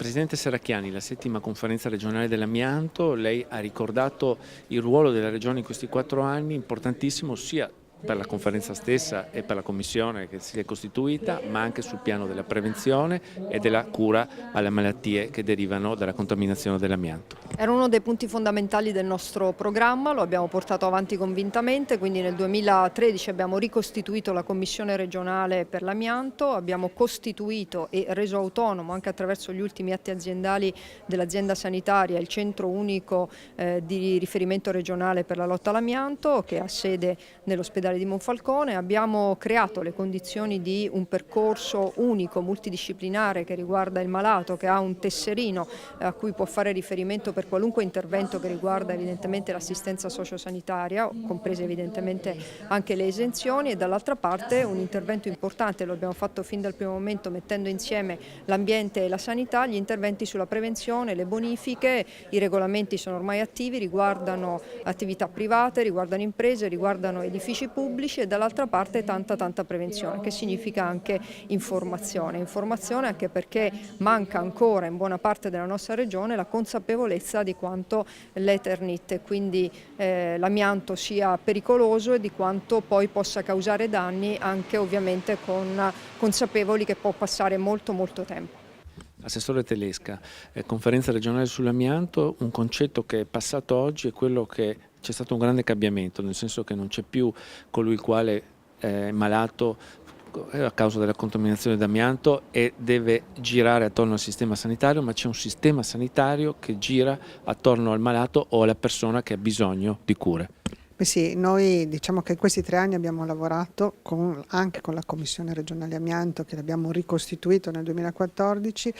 Presidente Serracchiani, la settima conferenza regionale dell'amianto, lei ha ricordato il ruolo della Regione in questi 4 anni, importantissimo sia per la conferenza stessa e per la commissione che si è costituita, ma anche sul piano della prevenzione e della cura alle malattie che derivano dalla contaminazione dell'amianto. Era uno dei punti fondamentali del nostro programma, lo abbiamo portato avanti convintamente, quindi nel 2013 abbiamo ricostituito la Commissione regionale per l'amianto, abbiamo costituito e reso autonomo anche attraverso gli ultimi atti aziendali dell'azienda sanitaria il centro unico di riferimento regionale per la lotta all'amianto che ha sede nell'ospedale di Monfalcone. Abbiamo creato le condizioni di un percorso unico multidisciplinare che riguarda il malato, che ha un tesserino a cui può fare riferimento per qualunque intervento che riguarda evidentemente l'assistenza sociosanitaria, comprese evidentemente anche le esenzioni, e dall'altra parte un intervento importante, lo abbiamo fatto fin dal primo momento mettendo insieme l'ambiente e la sanità, gli interventi sulla prevenzione, le bonifiche. I regolamenti sono ormai attivi, riguardano attività private, riguardano imprese, riguardano edifici pubblici, e dall'altra parte tanta prevenzione, che significa anche informazione anche perché manca ancora in buona parte della nostra regione la consapevolezza di quanto l'Eternit e quindi l'amianto sia pericoloso e di quanto poi possa causare danni, anche ovviamente consapevoli che può passare molto tempo. Assessore Telesca, conferenza regionale sull'amianto, un concetto che è passato oggi è quello che c'è stato un grande cambiamento, nel senso che non c'è più colui il quale è malato a causa della contaminazione d'amianto e deve girare attorno al sistema sanitario, ma c'è un sistema sanitario che gira attorno al malato o alla persona che ha bisogno di cure. Beh sì, noi diciamo che in questi 3 anni abbiamo lavorato anche con la Commissione regionale amianto, che l'abbiamo ricostituito nel 2014,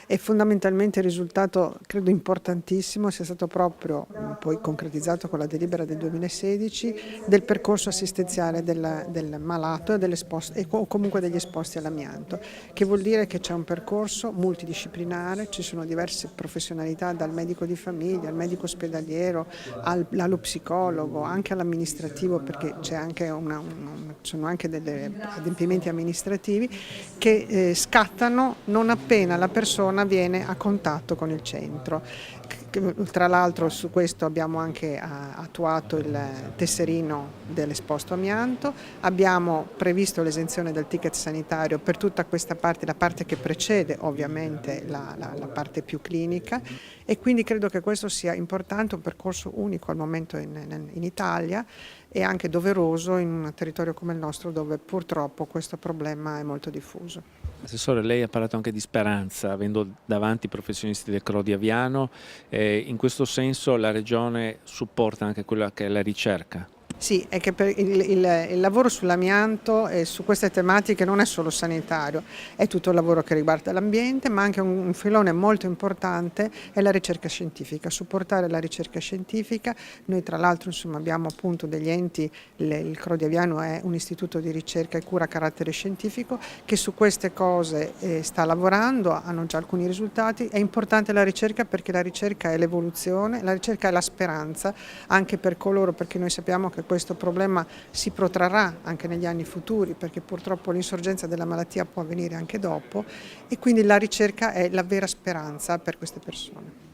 e fondamentalmente il risultato credo importantissimo sia stato proprio poi concretizzato con la delibera del 2016 del percorso assistenziale del malato o comunque degli esposti all'amianto, che vuol dire che c'è un percorso multidisciplinare, ci sono diverse professionalità, dal medico di famiglia al medico ospedaliero allo psicologo, anche all'amministrativo, perché c'è anche sono anche degli adempimenti amministrativi che scattano non appena la persona viene a contatto con il centro. Tra l'altro su questo abbiamo anche attuato il tesserino dell'esposto amianto, abbiamo previsto l'esenzione del ticket sanitario per tutta questa parte, la parte che precede ovviamente la parte più clinica, e quindi credo che questo sia importante, un percorso unico al momento in Italia e anche doveroso in un territorio come il nostro dove purtroppo questo problema è molto diffuso. Assessore, lei ha parlato anche di speranza, avendo davanti i professionisti del CRO di Aviano, in questo senso la Regione supporta anche quella che è la ricerca. Sì, è che il lavoro sull'amianto e su queste tematiche non è solo sanitario, è tutto il lavoro che riguarda l'ambiente, ma anche un filone molto importante è la ricerca scientifica, supportare la ricerca scientifica. Noi tra l'altro abbiamo appunto degli enti, il CRO di Aviano è un istituto di ricerca e cura a carattere scientifico che su queste cose sta lavorando, hanno già alcuni risultati. È importante la ricerca perché la ricerca è l'evoluzione, la ricerca è la speranza anche per coloro, perché noi sappiamo che questo problema si protrarrà anche negli anni futuri, perché purtroppo l'insorgenza della malattia può avvenire anche dopo, e quindi la ricerca è la vera speranza per queste persone.